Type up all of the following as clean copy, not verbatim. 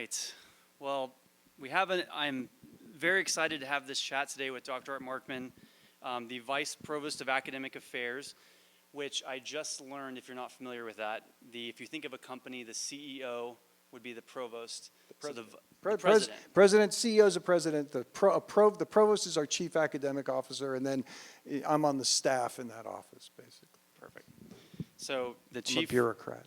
right. Well, I'm very excited to have this chat today with Dr. Art Markman, the Vice Provost of Academic Affairs, which I just learned, if you're not familiar with that, if you think of a company, the CEO would be the provost. The president. President, CEO is a president. The provost is our chief academic officer, and then I'm on the staff in that office, basically. Perfect. So the I'm a bureaucrat.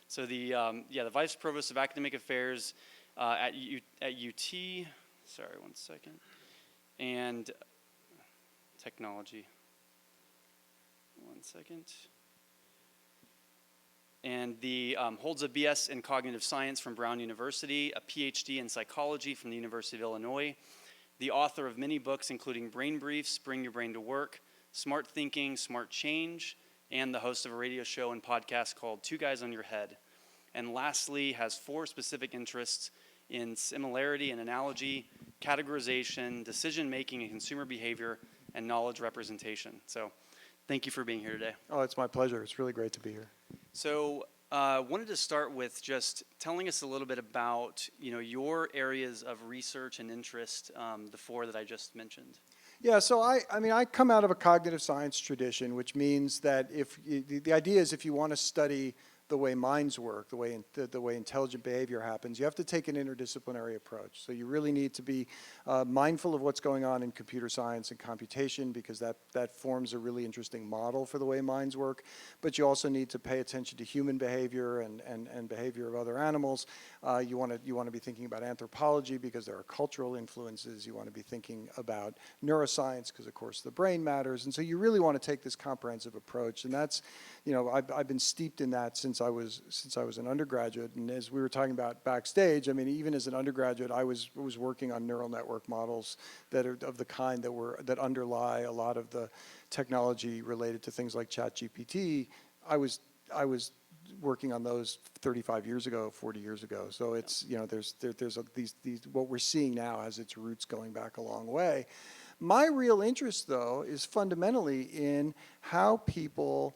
So the Vice Provost of Academic Affairs at UT. Sorry, one second. And technology. One second. And holds a BS in cognitive science from Brown University, a PhD in psychology from the University of Illinois, the author of many books including Brain Briefs, Bring Your Brain to Work, Smart Thinking, Smart Change, and the host of a radio show and podcast called Two Guys on Your Head. And lastly, has 4 specific interests in similarity and analogy, categorization, decision-making and consumer behavior, and knowledge representation. So thank you for being here today. Oh, it's my pleasure. It's really great to be here. So I wanted to start with just telling us a little bit about your areas of research and interest, the 4 that I just mentioned. Yeah, so I come out of a cognitive science tradition, which means that the idea is if you want to study the way minds work, the way intelligent behavior happens, you have to take an interdisciplinary approach. So you really need to be mindful of what's going on in computer science and computation, because that forms a really interesting model for the way minds work. But you also need to pay attention to human behavior and behavior of other animals. You want to be thinking about anthropology because there are cultural influences. You want to be thinking about neuroscience because, of course, the brain matters. And so you really want to take this comprehensive approach. And that's, I've been steeped in that since I was an undergraduate. And as we were talking about backstage, even as an undergraduate, I was working on neural network models that are of the kind that underlie a lot of the technology related to things like ChatGPT. I was working on those 35 years ago, 40 years ago. So it's, there's what we're seeing now has its roots going back a long way. My real interest, though, is fundamentally in how people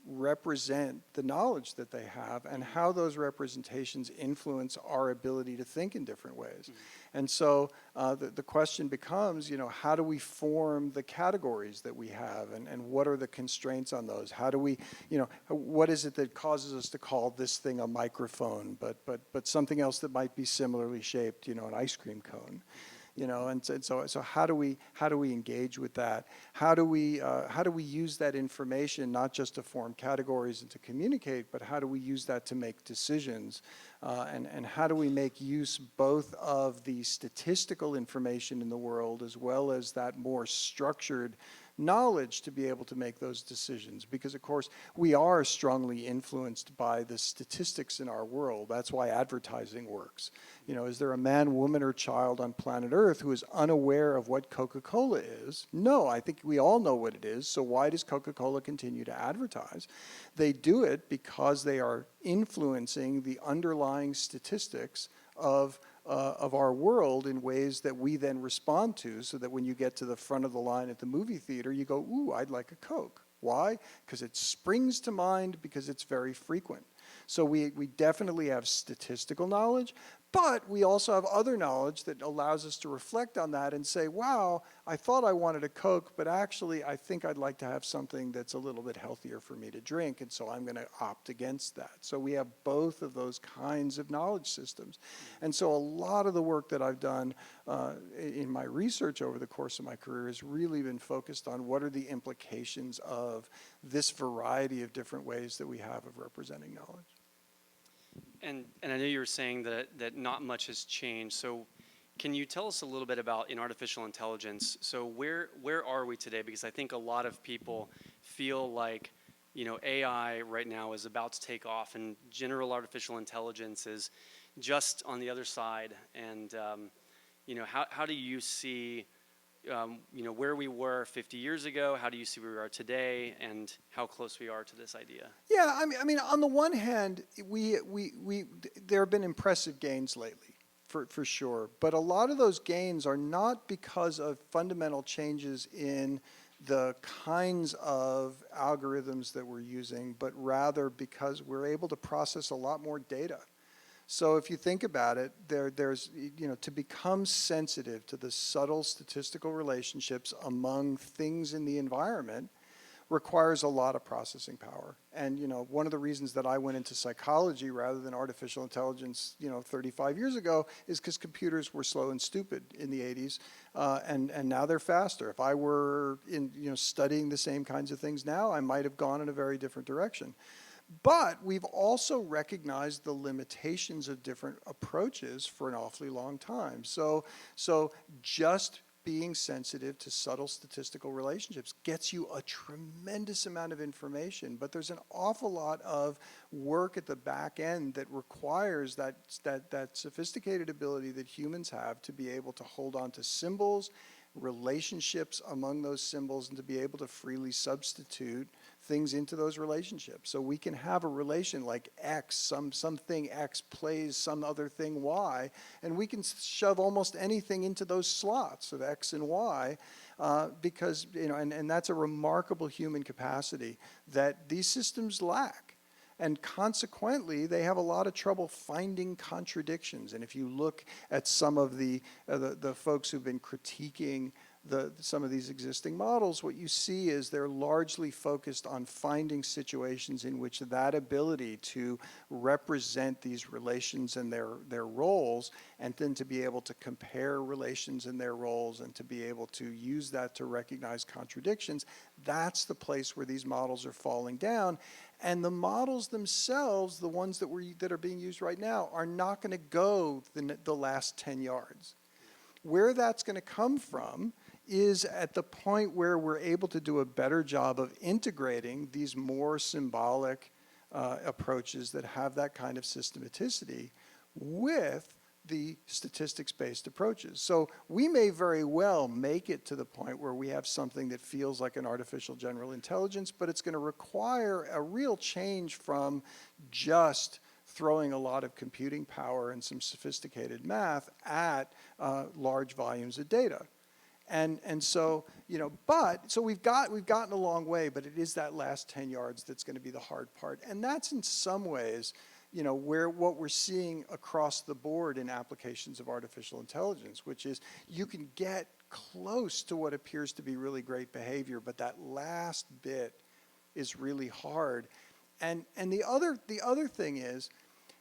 represent the knowledge that they have and how those representations influence our ability to think in different ways. And so the question becomes, how do we form the categories that we have, and what are the constraints on those? How do we, what is it that causes us to call this thing a microphone, but something else that might be similarly shaped, an ice cream cone? And so how do we engage with that? How do we use that information not just to form categories and to communicate, but how do we use that to make decisions? And how do we make use both of the statistical information in the world as well as that more structured knowledge to be able to make those decisions? Because, of course, we are strongly influenced by the statistics in our world. That's why advertising works. Is there a man, woman, or child on planet Earth who is unaware of what Coca-Cola is? No, I think we all know what it is. So why does Coca-Cola continue to advertise? They do it because they are influencing the underlying statistics of our world in ways that we then respond to, so that when you get to the front of the line at the movie theater, you go, ooh, I'd like a Coke. Why? Because it springs to mind because it's very frequent. So we definitely have statistical knowledge, but we also have other knowledge that allows us to reflect on that and say, wow, I thought I wanted a Coke, but actually I think I'd like to have something that's a little bit healthier for me to drink, and so I'm going to opt against that. So we have both of those kinds of knowledge systems. And so a lot of the work that I've done in my research over the course of my career has really been focused on what are the implications of this variety of different ways that we have of representing knowledge. And I know you were saying that not much has changed. So can you tell us a little bit about in artificial intelligence? So where are we today? Because I think a lot of people feel like AI right now is about to take off, and general artificial intelligence is just on the other side. And how do you see where we were 50 years ago? How do you see where we are today, and how close we are to this idea? Yeah, I mean, on the one hand, there have been impressive gains lately, for sure. But a lot of those gains are not because of fundamental changes in the kinds of algorithms that we're using, but rather because we're able to process a lot more data. So if you think about it, there's, to become sensitive to the subtle statistical relationships among things in the environment requires a lot of processing power. And, one of the reasons that I went into psychology rather than artificial intelligence, 35 years ago is because computers were slow and stupid in the 80s, and now they're faster. If I were studying the same kinds of things now, I might have gone in a very different direction. But we've also recognized the limitations of different approaches for an awfully long time. So just being sensitive to subtle statistical relationships gets you a tremendous amount of information, but there's an awful lot of work at the back end that requires that sophisticated ability that humans have to be able to hold on to symbols, relationships among those symbols, and to be able to freely substitute things into those relationships. So we can have a relation like X, something X plays some other thing Y, and we can shove almost anything into those slots of X and Y, because, and that's a remarkable human capacity that these systems lack. And consequently, they have a lot of trouble finding contradictions. And if you look at some of the folks who've been critiquing some of these existing models, what you see is they're largely focused on finding situations in which that ability to represent these relations and their roles, and then to be able to compare relations and their roles, and to be able to use that to recognize contradictions, that's the place where these models are falling down. And the models themselves, the ones that are being used right now, are not going to go the last 10 yards. Where that's going to come from is at the point where we're able to do a better job of integrating these more symbolic approaches that have that kind of systematicity with the statistics-based approaches. So we may very well make it to the point where we have something that feels like an artificial general intelligence, but it's going to require a real change from just throwing a lot of computing power and some sophisticated math at large volumes of data. And so, so we've gotten a long way, but it is that last 10 yards that's going to be the hard part. And that's in some ways, what we're seeing across the board in applications of artificial intelligence, which is you can get close to what appears to be really great behavior, but that last bit is really hard. And the other thing is,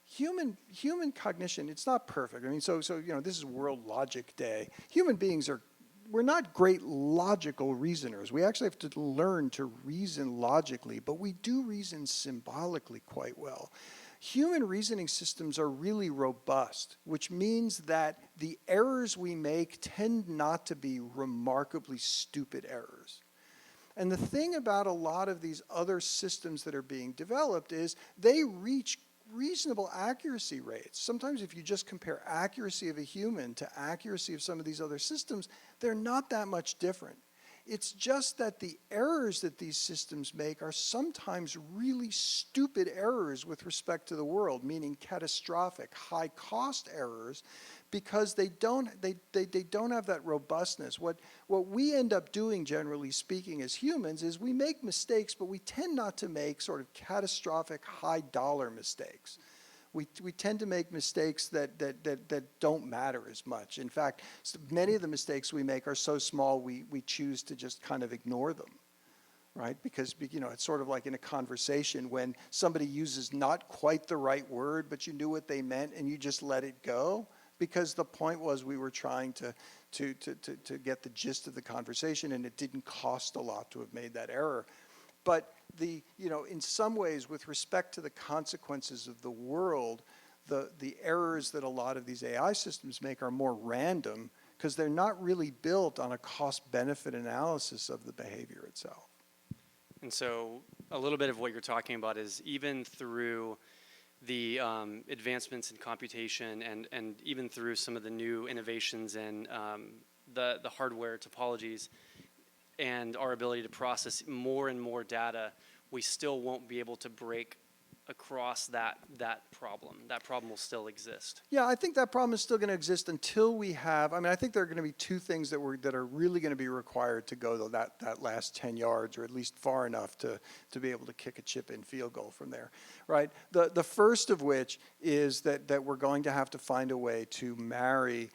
human cognition, it's not perfect. I mean, so this is World Logic Day. Human beings we're not great logical reasoners. We actually have to learn to reason logically, but we do reason symbolically quite well. Human reasoning systems are really robust, which means that the errors we make tend not to be remarkably stupid errors. And the thing about a lot of these other systems that are being developed is they reach reasonable accuracy rates. Sometimes if you just compare accuracy of a human to accuracy of some of these other systems, they're not that much different. It's just that the errors that these systems make are sometimes really stupid errors with respect to the world, meaning catastrophic, high-cost errors, because they don't have that robustness. What we end up doing, generally speaking, as humans, is we make mistakes, but we tend not to make sort of catastrophic, high-dollar mistakes. We tend to make mistakes that don't matter as much. In fact, many of the mistakes we make are so small we choose to just kind of ignore them, right? Because it's sort of like in a conversation when somebody uses not quite the right word, but you knew what they meant and you just let it go, because the point was we were trying to get the gist of the conversation, and it didn't cost a lot to have made that error. But in some ways, with respect to the consequences of the world, the errors that a lot of these AI systems make are more random because they're not really built on a cost-benefit analysis of the behavior itself. And so a little bit of what you're talking about is even through the advancements in computation and even through some of the new innovations in the hardware topologies, and our ability to process more and more data, we still won't be able to break across that problem. That problem will still exist. Yeah, I think that problem is still going to exist until we have. I mean, I think there are going to be two things that are really going to be required to go that last 10 yards, or at least far enough to be able to kick a chip-in field goal from there, right? The first of which is that we're going to have to find a way to marry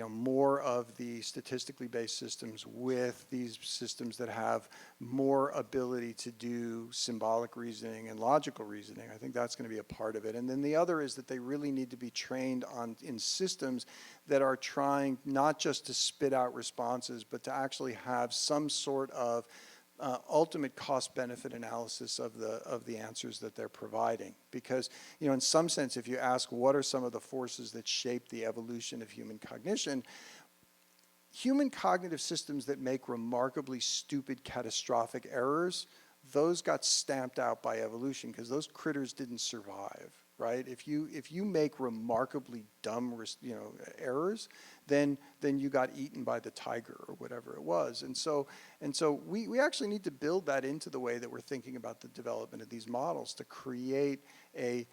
more of the statistically based systems with these systems that have more ability to do symbolic reasoning and logical reasoning. I think that's going to be a part of it. And then the other is that they really need to be trained in systems that are trying not just to spit out responses, but to actually have some sort of ultimate cost-benefit analysis of the answers that they're providing. Because, in some sense, if you ask what are some of the forces that shape the evolution of human cognition, human cognitive systems that make remarkably stupid, catastrophic errors, those got stamped out by evolution because those critters didn't survive, right? If you make remarkably dumb, errors, then you got eaten by the tiger or whatever it was. And so we actually need to build that into the way that we're thinking about the development of these models to create a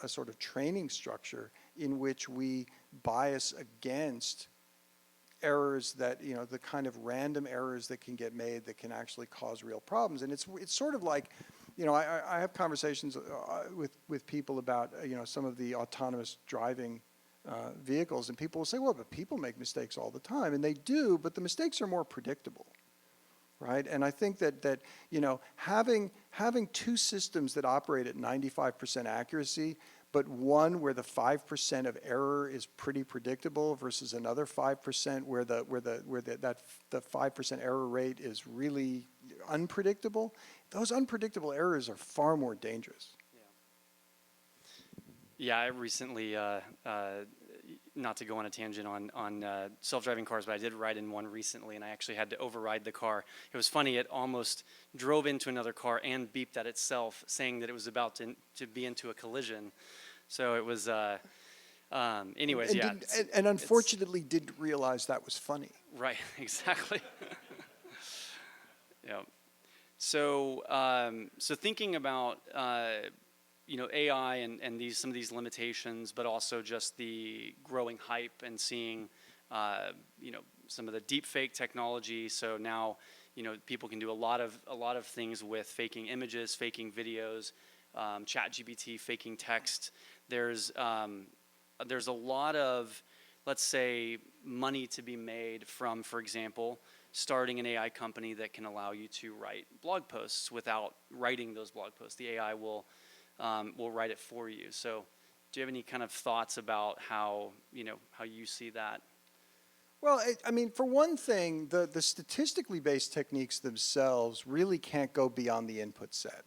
sort of training structure in which we bias against errors that, the kind of random errors that can get made that can actually cause real problems. And it's sort of like, I have conversations with people about, some of the autonomous driving vehicles, and people will say, well, but people make mistakes all the time, and they do, but the mistakes are more predictable, right? And I think that having two systems that operate at 95% accuracy, but one where the 5% of error is pretty predictable versus another 5% where the 5% error rate is really unpredictable, those unpredictable errors are far more dangerous. Yeah, I recently, not to go on a tangent on self-driving cars, but I did ride in one recently, and I actually had to override the car. It was funny, it almost drove into another car and beeped at itself, saying that it was about to be into a collision. So it was, anyways, yeah. And unfortunately didn't realize that was funny. Right, exactly. Yeah. So, so thinking about AI and some of these limitations, but also just the growing hype and seeing some of the deep fake technology. So now people can do a lot of things with faking images, faking videos, ChatGPT, faking text. There's a lot of, let's say, money to be made from, for example, starting an AI company that can allow you to write blog posts without writing those blog posts. The AI will write it for you. So do you have any kind of thoughts about how you see that? Well, I mean, for one thing, the statistically based techniques themselves really can't go beyond the input set,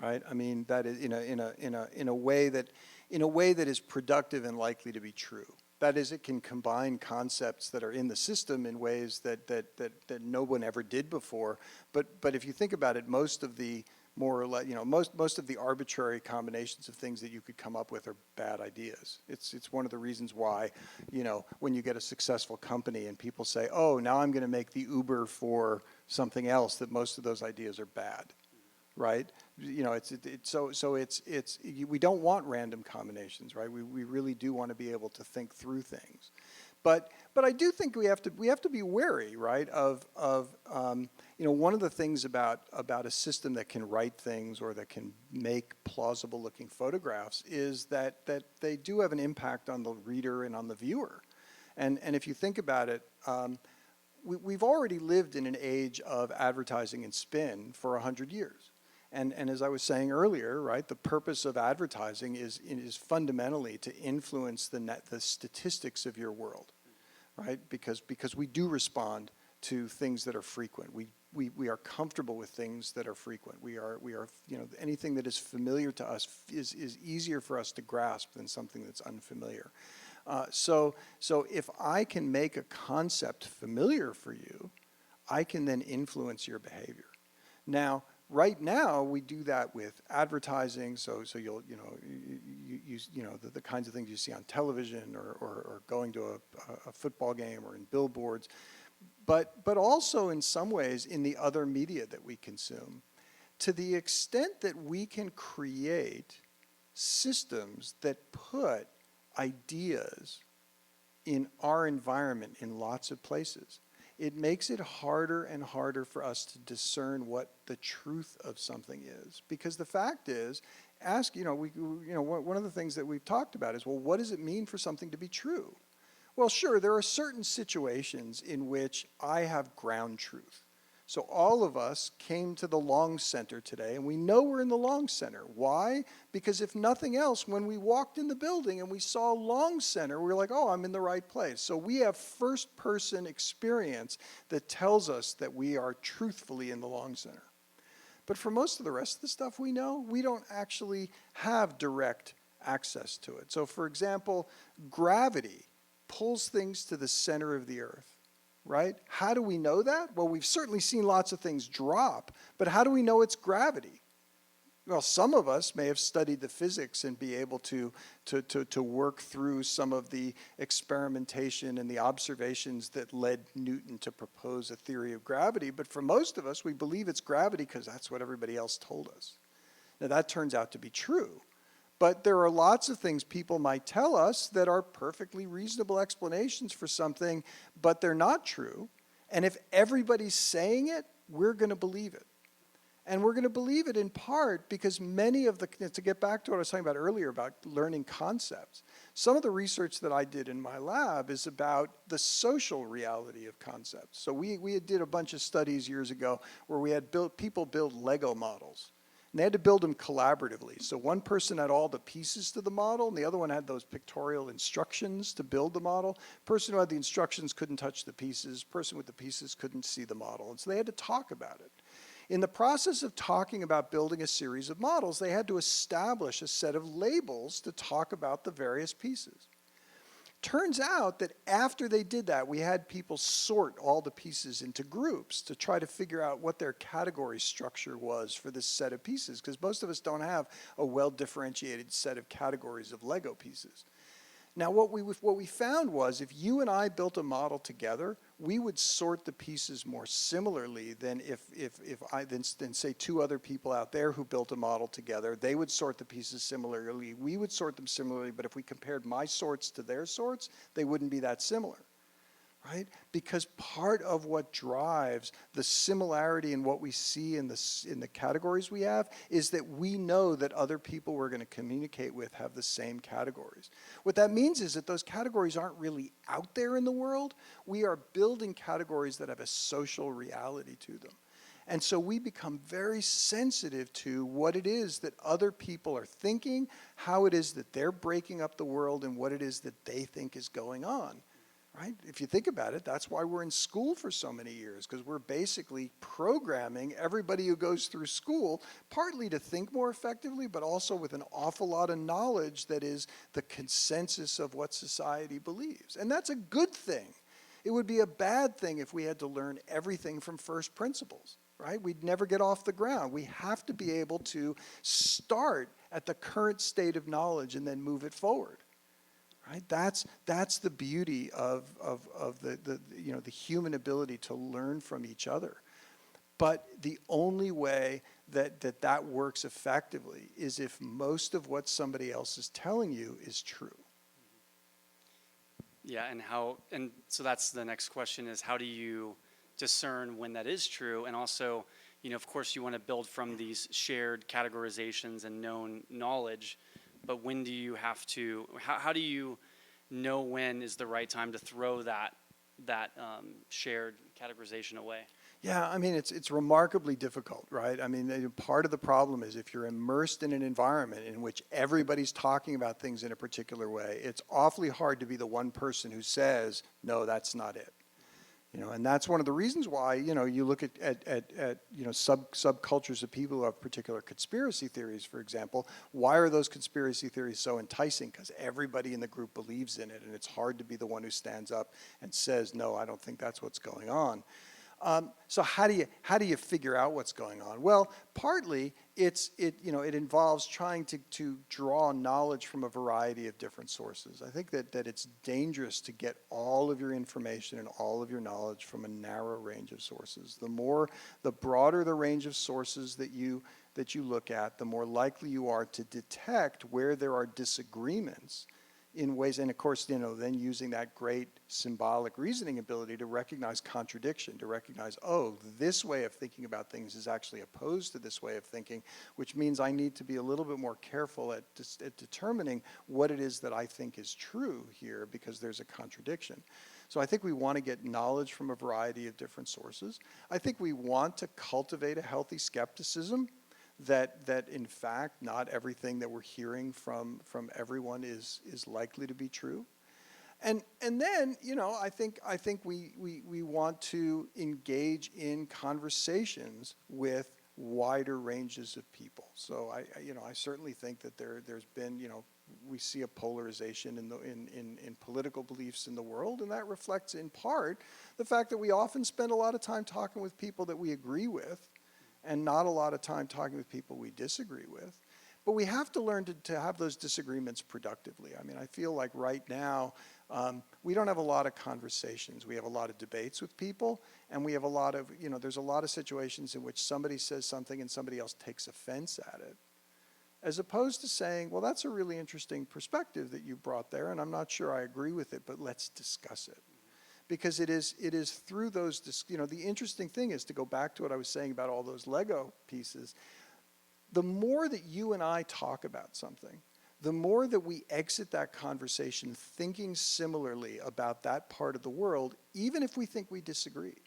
right? I mean, that is in a way that is productive and likely to be true. That is, it can combine concepts that are in the system in ways that no one ever did before. But if you think about it, most of the more or less, most of the arbitrary combinations of things that you could come up with are bad ideas. It's one of the reasons why, when you get a successful company and people say, oh, now I'm going to make the Uber for something else, that most of those ideas are bad, right? So we don't want random combinations, right? We really do want to be able to think through things. But I do think we have to be wary, right, of one of the things about a system that can write things or that can make plausible looking photographs is that they do have an impact on the reader and on the viewer. And if you think about it, we've already lived in an age of advertising and spin for 100 years. And as I was saying earlier, right, the purpose of advertising is fundamentally to influence the statistics of your world, right? Because we do respond to things that are frequent. We are comfortable with things that are frequent. We are anything that is familiar to us is easier for us to grasp than something that's unfamiliar. So if I can make a concept familiar for you, I can then influence your behavior. Now, right now, we do that with advertising. So you'll the kinds of things you see on television or going to a football game or in billboards, but also in some ways in the other media that we consume. To the extent that we can create systems that put ideas in our environment in lots of places, it makes it harder and harder for us to discern what the truth of something is. Because the fact is, one of the things that we've talked about is, well, what does it mean for something to be true? Well, sure, there are certain situations in which I have ground truth. So all of us came to the Long Center today, and we know we're in the Long Center. Why? Because if nothing else, when we walked in the building and we saw Long Center, we were like, oh, I'm in the right place. So we have first-person experience that tells us that we are truthfully in the Long Center. But for most of the rest of the stuff we know, we don't actually have direct access to it. So for example, gravity pulls things to the center of the earth. Right? How do we know that? Well, we've certainly seen lots of things drop, but how do we know it's gravity? Well, some of us may have studied the physics and be able to work through some of the experimentation and the observations that led Newton to propose a theory of gravity, but for most of us, we believe it's gravity because that's what everybody else told us. Now, that turns out to be true. But there are lots of things people might tell us that are perfectly reasonable explanations for something, but they're not true. And if everybody's saying it, we're going to believe it. And we're going to believe it in part because many of to get back to what I was talking about earlier about learning concepts, some of the research that I did in my lab is about the social reality of concepts. So we did a bunch of studies years ago where we had people build Lego models. And they had to build them collaboratively. So one person had all the pieces to the model, and the other one had those pictorial instructions to build the model. Person who had the instructions couldn't touch the pieces. Person with the pieces couldn't see the model. And so they had to talk about it. In the process of talking about building a series of models, they had to establish a set of labels to talk about the various pieces. Turns out that after they did that, we had people sort all the pieces into groups to try to figure out what their category structure was for this set of pieces, because most of us don't have a well-differentiated set of categories of Lego pieces. Now, what we found was if you and I built a model together, we would sort the pieces more similarly than than say two other people out there who built a model together. They would sort the pieces similarly. We would sort them similarly, but if we compared my sorts to their sorts, they wouldn't be that similar. Right? Because part of what drives the similarity in what we see in the categories we have is that we know that other people we're going to communicate with have the same categories. What that means is that those categories aren't really out there in the world. We are building categories that have a social reality to them. And so we become very sensitive to what it is that other people are thinking, how it is that they're breaking up the world, and what it is that they think is going on. Right? If you think about it, that's why we're in school for so many years, because we're basically programming everybody who goes through school partly to think more effectively, but also with an awful lot of knowledge that is the consensus of what society believes. And that's a good thing. It would be a bad thing if we had to learn everything from first principles. Right? We'd never get off the ground. We have to be able to start at the current state of knowledge and then move it forward. Right? That's the beauty of the human ability to learn from each other. But the only way that works effectively is if most of what somebody else is telling you is true. Yeah, and so that's the next question is how do you discern when that is true? And also, of course you want to build from these shared categorizations and known knowledge. But when do you have to, how do you know when is the right time to throw that shared categorization away? Yeah, I mean, it's remarkably difficult, right? I mean, part of the problem is if you're immersed in an environment in which everybody's talking about things in a particular way, it's awfully hard to be the one person who says, no, that's not it. And that's one of the reasons why, you look at subcultures of people who have particular conspiracy theories, for example. Why are those conspiracy theories so enticing? Because everybody in the group believes in it, and it's hard to be the one who stands up and says, no, I don't think that's what's going on. So how do you figure out what's going on? Well, partly it involves trying to draw knowledge from a variety of different sources. I think that it's dangerous to get all of your information and all of your knowledge from a narrow range of sources. The broader the range of sources that you look at, the more likely you are to detect where there are disagreements in ways, and of course, then using that great symbolic reasoning ability to recognize contradiction, to recognize, oh, this way of thinking about things is actually opposed to this way of thinking, which means I need to be a little bit more careful at determining what it is that I think is true here because there's a contradiction. So I think we want to get knowledge from a variety of different sources. I think we want to cultivate a healthy skepticism that in fact not everything that we're hearing from everyone is likely to be true. And then, I think we want to engage in conversations with wider ranges of people. So I certainly think that there's been, we see a polarization in political beliefs in the world, and that reflects in part the fact that we often spend a lot of time talking with people that we agree with and not a lot of time talking with people we disagree with. But we have to learn to have those disagreements productively. I mean, I feel like right now, we don't have a lot of conversations. We have a lot of debates with people, and we have a lot of, there's a lot of situations in which somebody says something and somebody else takes offense at it, as opposed to saying, well, that's a really interesting perspective that you brought there, and I'm not sure I agree with it, but let's discuss it. Because it is through those, the interesting thing is, to go back to what I was saying about all those Lego pieces, the more that you and I talk about something, the more that we exit that conversation thinking similarly about that part of the world, even if we think we disagree.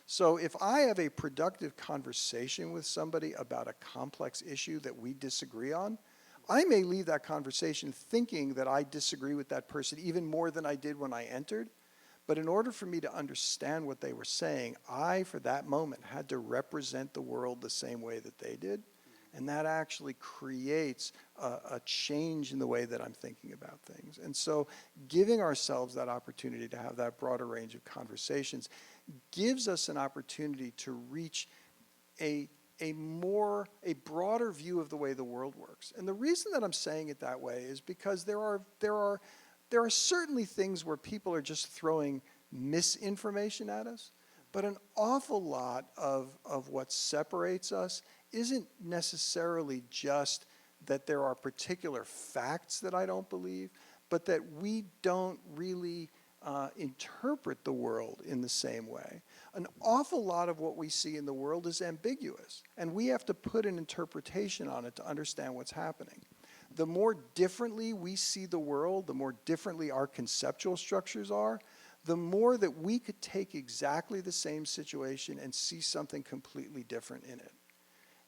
So if I have a productive conversation with somebody about a complex issue that we disagree on, I may leave that conversation thinking that I disagree with that person even more than I did when I entered. But in order for me to understand what they were saying, I, for that moment, had to represent the world the same way that they did. And that actually creates a change in the way that I'm thinking about things. And so giving ourselves that opportunity to have that broader range of conversations gives us an opportunity to reach a broader view of the way the world works. And the reason that I'm saying it that way is because there are certainly things where people are just throwing misinformation at us, but an awful lot of what separates us isn't necessarily just that there are particular facts that I don't believe, but that we don't really interpret the world in the same way. An awful lot of what we see in the world is ambiguous, and we have to put an interpretation on it to understand what's happening. The more differently we see the world, the more differently our conceptual structures are, the more that we could take exactly the same situation and see something completely different in it.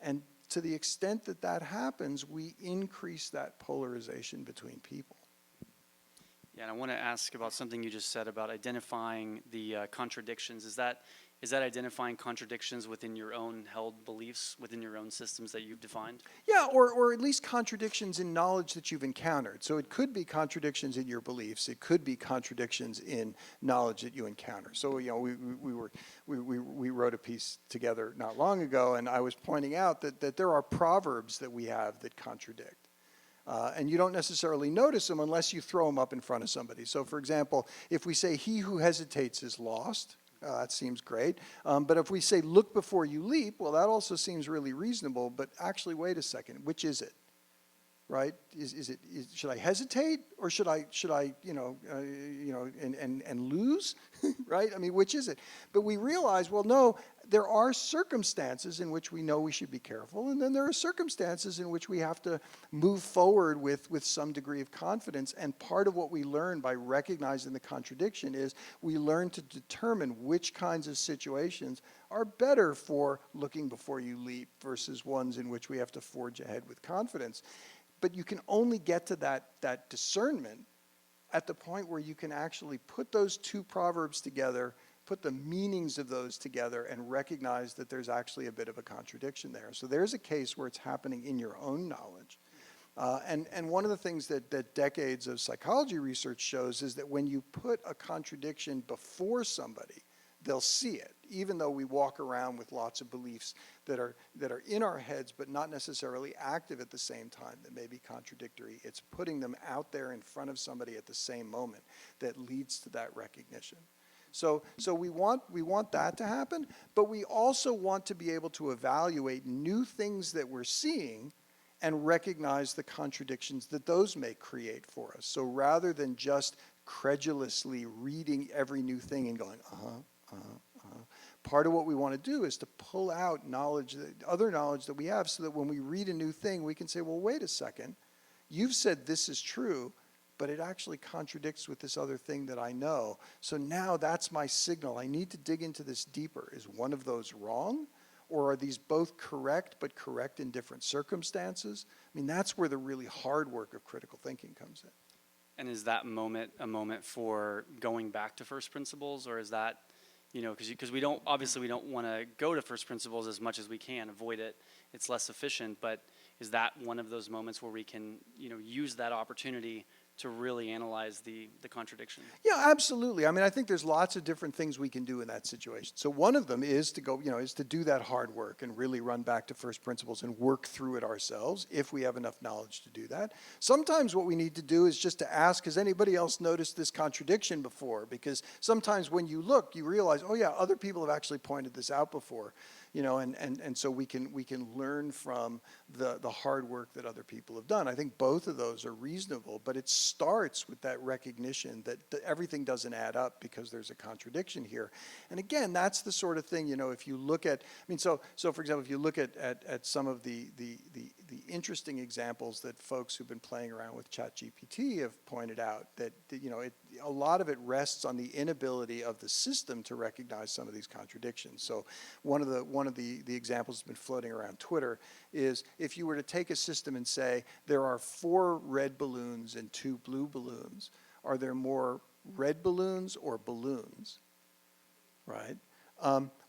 And to the extent that that happens, we increase that polarization between people. Yeah, and I want to ask about something you just said about identifying the contradictions. Is that identifying contradictions within your own held beliefs, within your own systems that you've defined? Yeah, or at least contradictions in knowledge that you've encountered. So it could be contradictions in your beliefs. It could be contradictions in knowledge that you encounter. So we wrote a piece together not long ago, and I was pointing out that there are proverbs that we have that contradict. And you don't necessarily notice them unless you throw them up in front of somebody. So for example, if we say, he who hesitates is lost, that seems great. But if we say, look before you leap, well, that also seems really reasonable. But actually, wait a second, which is it? Right? Should I hesitate, or should I and lose? Right? I mean, which is it? But we realize, well, no, there are circumstances in which we know we should be careful, and then there are circumstances in which we have to move forward with some degree of confidence. And part of what we learn by recognizing the contradiction is we learn to determine which kinds of situations are better for looking before you leap versus ones in which we have to forge ahead with confidence. But you can only get to that discernment at the point where you can actually put those two proverbs together, put the meanings of those together, and recognize that there's actually a bit of a contradiction there. So there's a case where it's happening in your own knowledge. And one of the things that decades of psychology research shows is that when you put a contradiction before somebody, they'll see it, even though we walk around with lots of beliefs that are in our heads but not necessarily active at the same time, that may be contradictory. It's putting them out there in front of somebody at the same moment that leads to that recognition. So we want that to happen, but we also want to be able to evaluate new things that we're seeing and recognize the contradictions that those may create for us. So rather than just credulously reading every new thing and going, part of what we want to do is to pull out knowledge, other knowledge that we have, so that when we read a new thing, we can say, well, wait a second, you've said this is true, but it actually contradicts with this other thing that I know. So now that's my signal. I need to dig into this deeper. Is one of those wrong? Or are these both correct, but correct in different circumstances? I mean, that's where the really hard work of critical thinking comes in. And is that moment a moment for going back to first principles, or is that, because we don't want to go to first principles as much as we can, avoid it. It's less efficient, but is that one of those moments where we can, use that opportunity to really analyze the contradiction? Yeah, absolutely. I mean, I think there's lots of different things we can do in that situation. So one of them is to go, is to do that hard work and really run back to first principles and work through it ourselves if we have enough knowledge to do that. Sometimes what we need to do is just to ask, has anybody else noticed this contradiction before? Because sometimes when you look, you realize, oh yeah, other people have actually pointed this out before. And so we can learn from the hard work that other people have done. I think both of those are reasonable, but it starts with that recognition that everything doesn't add up because there's a contradiction here. And again, that's the sort of thing, if you look at, so for example, if you look at some of the interesting examples that folks who've been playing around with ChatGPT have pointed out, that a lot of it rests on the inability of the system to recognize some of these contradictions. So one of the examples that's been floating around Twitter is, if you were to take a system and say there are 4 red balloons and 2 blue balloons, are there more red balloons or balloons, right?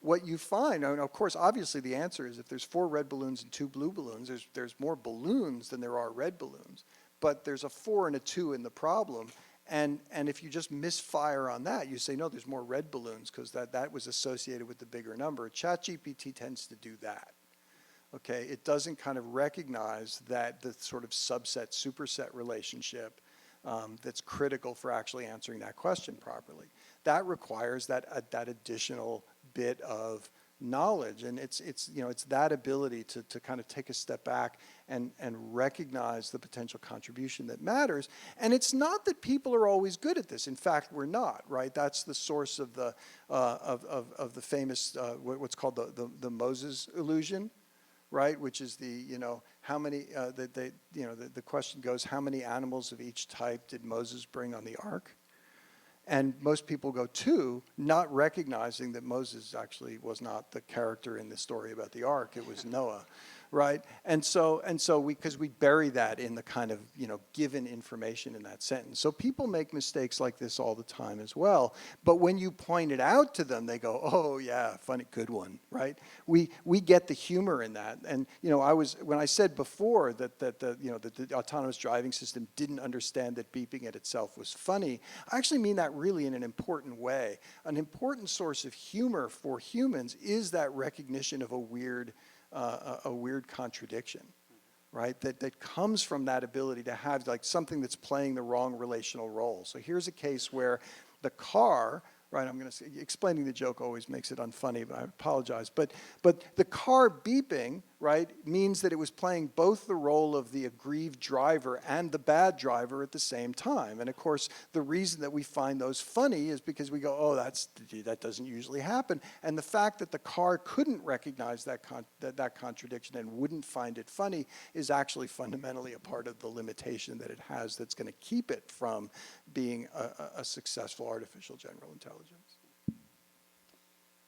What you find, and of course, obviously the answer is, if there's 4 red balloons and 2 blue balloons, there's more balloons than there are red balloons. But there's a 4 and a 2 in the problem. And if you just misfire on that, you say, no, there's more red balloons because that was associated with the bigger number. ChatGPT tends to do that. Okay, it doesn't kind of recognize that the sort of subset superset relationship that's critical for actually answering that question properly. That requires that additional bit of knowledge, and it's that ability to kind of take a step back and recognize the potential contribution that matters. And it's not that people are always good at this. In fact, we're not, right? That's the source of the famous what's called the Moses illusion, right? Which is how many the question goes, how many animals of each type did Moses bring on the ark? And most people go 2, not recognizing that Moses actually was not the character in the story about the ark. It was Noah, right? And so because we bury that in the kind of given information in that sentence. So people make mistakes like this all the time as well. But when you point it out to them, they go, "Oh yeah, funny, good one," right? We get the humor in that. And when I said before that the autonomous driving system didn't understand that beeping at itself was funny, I actually mean that really in an important way. An important source of humor for humans is that recognition of a weird contradiction, right? That comes from that ability to have like something that's playing the wrong relational role. So here's a case where the car, right? I'm going to say, explaining the joke always makes it unfunny, but I apologize. But the car beeping, right, means that it was playing both the role of the aggrieved driver and the bad driver at the same time. And of course, the reason that we find those funny is because we go, oh, that doesn't usually happen. And the fact that the car couldn't recognize that contradiction and wouldn't find it funny is actually fundamentally a part of the limitation that it has that's going to keep it from being a successful artificial general intelligence.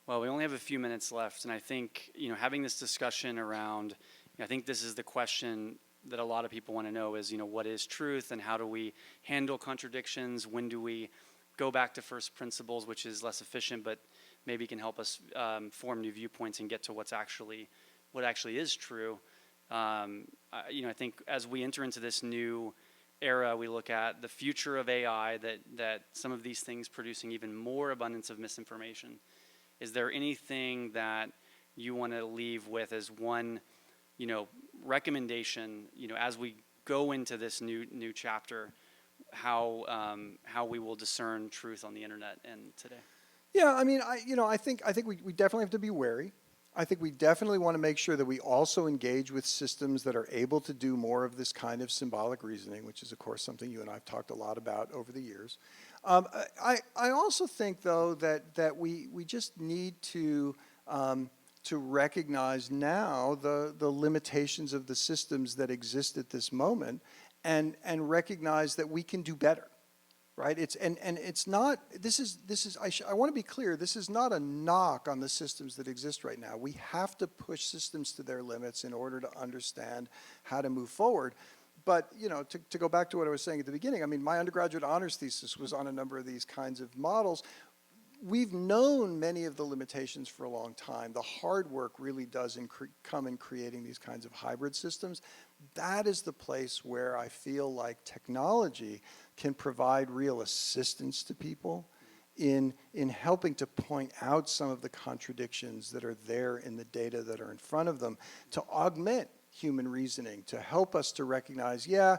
Well, we only have a few minutes left, and I think having this discussion around, I think this is the question that a lot of people want to know is, what is truth, and how do we handle contradictions? When do we go back to first principles, which is less efficient, but maybe can help us form new viewpoints and get to what actually is true? I think as we enter into this new era, we look at the future of AI, that some of these things producing even more abundance of misinformation. is there anything that you want to leave with as one, recommendation, as we go into this new chapter, how we will discern truth on the internet and today? Yeah, I mean, I think we definitely have to be wary. I think we definitely want to make sure that we also engage with systems that are able to do more of this kind of symbolic reasoning, which is, of course, something you and I have talked a lot about over the years. I also think, though, that we just need to recognize now the limitations of the systems that exist at this moment, and recognize that we can do better. Right? It's not. This is. I want to be clear. This is not a knock on the systems that exist right now. We have to push systems to their limits in order to understand how to move forward. But to go back to what I was saying at the beginning, I mean, my undergraduate honors thesis was on a number of these kinds of models. We've known many of the limitations for a long time. The hard work really does come in creating these kinds of hybrid systems. That is the place where I feel like technology can provide real assistance to people in helping to point out some of the contradictions that are there in the data that are in front of them, to augment human reasoning, to help us to recognize, yeah,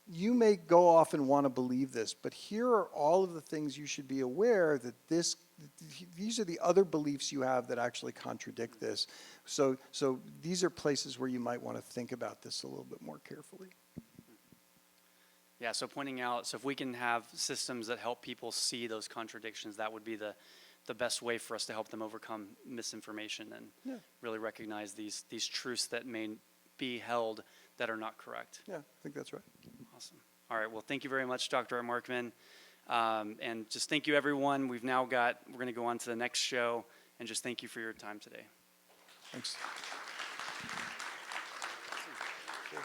you may go off and want to believe this, but here are all of the things you should be aware that these are the other beliefs you have that actually contradict this. So these are places where you might want to think about this a little bit more carefully. Yeah, so pointing out, so if we can have systems that help people see those contradictions, that would be the best way for us to help them overcome misinformation and really recognize these truths that may be held that are not correct. Yeah, I think that's right. Awesome. All right, well, thank you very much, Dr. Markman. And just thank you, everyone. We're going to go on to the next show, and just thank you for your time today. Thanks. Sure.